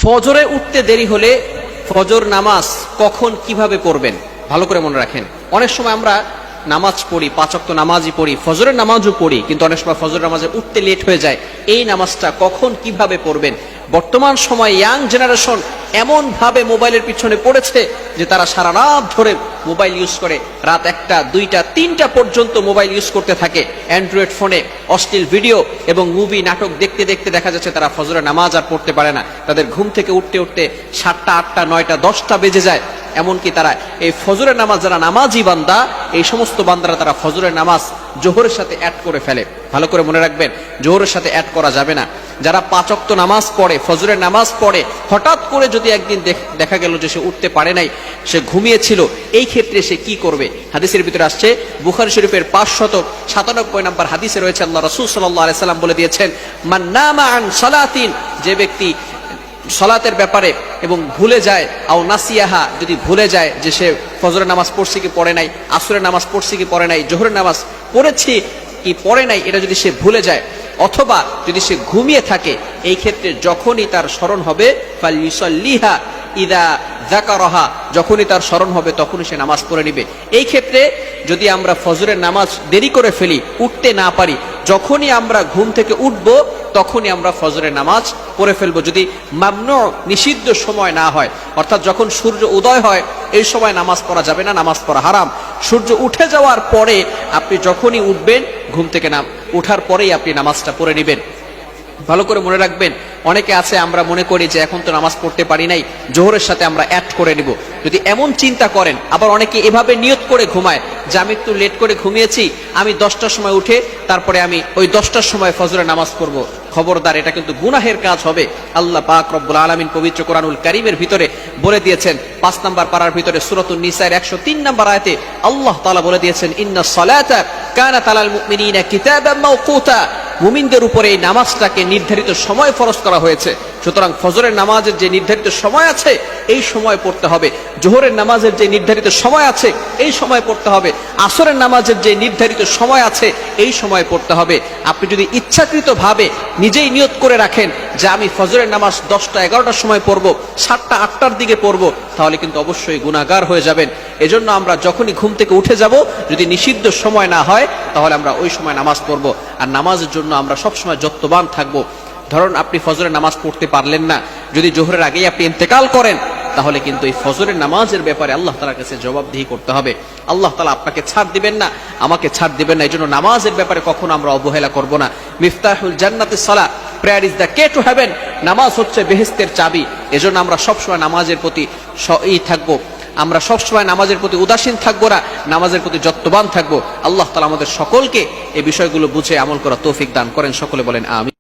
ফজরে উঠতে দেরি হলে ফজর নামাজ কখন কিভাবে পড়বেন ভালো করে মনে রাখেন। অনেক সময় আমরা নামাজ পড়ি, 5 ওয়াক্ত নামাজই পড়ি, ফজরের নামাজও পড়ি, কিন্তু অনেক সময় ফজর নামাজে উঠতে লেট হয়ে যায়। এই নামাজটা কখন কিভাবে পড়বেন? বর্তমান সময় ইয়াং জেনারেশন এমন ভাবে মোবাইলের পিছনে পড়েছে যে তারা সারা রাত ধরে মোবাইল ইউজ করে, রাত 1টা 2টা 3টা পর্যন্ত মোবাইল ইউজ করতে থাকে। অ্যান্ড্রয়েড ফোনে অশ্লীল ভিডিও এবং মুভি নাটক দেখতে দেখতে দেখা যাচ্ছে তারা ফজরের নামাজ আর পড়তে পারে না। তাদের ঘুম থেকে উঠতে উঠতে 7টা 8টা 9টা 10টা বেজে যায়। এমনকি তারা এই ফজরের নামাজ, যারা নামাজি বান্দা, এই সমস্ত বান্দারা তারা ফজরের নামাজ জোহরের সাথে অ্যাড করে ফেলে। ভালো করে মনে রাখবেন, জোহরের সাথে অ্যাড করা যাবে না। যারা 5 ওয়াক্ত নামাজ পড়ে, ফজরের নামাজ পড়ে, হঠাৎ করে যদি একদিন দেখা গেল যে সে উঠতে পারে নাই, সে ঘুমিয়েছিল, এই ক্ষেত্রে সে কি করবে? হাদিসের ভিতরে আসছে, বুখারী শরীফের 597 নম্বর হাদিসে রয়েছে, আল্লাহ রাসূল সাল্লাল্লাহু আলাইহি সাল্লাম বলে দিয়েছেন, মান নামা আন সালাতিন, যে ব্যক্তি সালাতের ব্যাপারে এবং ভুলে যায়, আও নাসিয়াহা, যদি ভুলে যায় যে সে ফজরের নামাজ পড়ছে কি পড়ে নাই, আসরের নামাজ পড়ছে কি পড়ে নাই, জোহরের নামাজ পড়েছে কি পড়ে নাই, এটা যদি সে ভুলে যায়, অথবা যদি সে ঘুমিয়ে থাকে, এই ক্ষেত্রে যখনই তার স্মরণ হবে, ফালইউসাল্লিহা ইদা যাকারাহা, যখনই তার স্মরণ হবে তখনই সে নামাজ পড়ে নিবে। এই ক্ষেত্রে যদি আমরা ফজরের নামাজ দেরি করে ফেলি, উঠতে না পারি, যখনই আমরা ঘুম থেকে উঠব তখনই আমরা ফজরের নামাজ পড়ে ফেলবো, যদি মামনু, নিষিদ্ধ সময় না হয়। অর্থাৎ যখন সূর্য উদয় হয় এই সময় নামাজ পড়া যাবে না, নামাজ পড়া হারাম। সূর্য উঠে যাওয়ার পরে আপনি যখনই উঠবেন, ঘুম থেকে উঠার পরেই আপনি নামাজটা পড়ে নেবেন। ভালো করে মনে রাখবেন, অনেকে আছে আমরা মনে করি যে এখন তো নামাজ পড়তে পারি নাই, জোহরের সাথে আমরা অ্যাড করে নিব। যদি এমন চিন্তা করেন, আবার অনেকে এভাবে নিয়ত করে ঘুমায় যে আমি একটু লেট করে ঘুমিয়েছি, আমি 10টার সময় উঠে তারপরে আমি ওই 10টার সময় ফজরের নামাজ পড়ব। খবরদার, এটা কিন্তু গুনাহের কাজ হবে। আল্লাহ পাক রব্বুল আলামিন পবিত্র কোরআনুল কারীমের ভিতরে বলে দিয়েছেন, 5 নম্বর পারার ভিতরে সূরাতুন নিসার 103 নম্বর আয়াতে আল্লাহ তাআলা বলে দিয়েছেন, ইন্নাস সালাতা কানাত আলাল মুমিনিনা কিতাবাম মাওকুতা, মুমিনদের উপরে এই নামাজটাকে নির্ধারিত সময় ফরজ করা হয়েছে। সুতরাং ফজরের নামাজের যে নির্ধারিত সময় আছে এই সময় পড়তে হবে, জোহরের নামাজের যে নির্ধারিত সময় আছে এই সময় পড়তে হবে, আসরের নামাজের যে নির্ধারিত সময় আছে এই সময় পড়তে হবে। আপনি যদি ইচ্ছাকৃতভাবে নিজেই নিয়ত করে রাখেন যে আমি ফজরের নামাজ 10টা 11টার সময় পড়ব, 7টা 8টার দিকে পড়ব, তাহলে কিন্তু অবশ্যই গুনাহগার হয়ে যাবেন। এজন্য আমরা যখনই ঘুম থেকে উঠে যাব, যদি নিষিদ্ধ সময় না হয় তাহলে আমরা ওই সময় নামাজ পড়ব। আর নামাজের জন্য আমরা সবসময় যত্নবান থাকব। ধরুন আপনি ফজরের নামাজ পড়তে পারলেন না, যদি জোহরের আগেই আপনি ইন্তেকাল করেন, তাহলে কিন্তু এই ফজরের নামাজের ব্যাপারে আল্লাহ তাআলার কাছে জবাবদিহি করতে হবে। আল্লাহ তাআলা আপনাকে ছাড় দিবেন না, আমাকে ছাড় দিবেন না। এই জন্য নামাজের ব্যাপারে কখনো আমরা অবহেলা করব না। মিফতাহুল জান্নাতিস সালাহ, prayer is the key to heaven. নামাজ হচ্ছে বেহেশতের চাবি। এজন্য আমরা সবসময় নামাজের প্রতি থাকবো, আমরা সবসময় নামাজের প্রতি উদাসীন থাকবো না, নামাজের প্রতি যত্নবান থাকবো। আল্লাহ তাআলা আমাদের সকলকে এই বিষয়গুলো বুঝে আমল করা তৌফিক দান করেন। সকলে বলেন আমিন।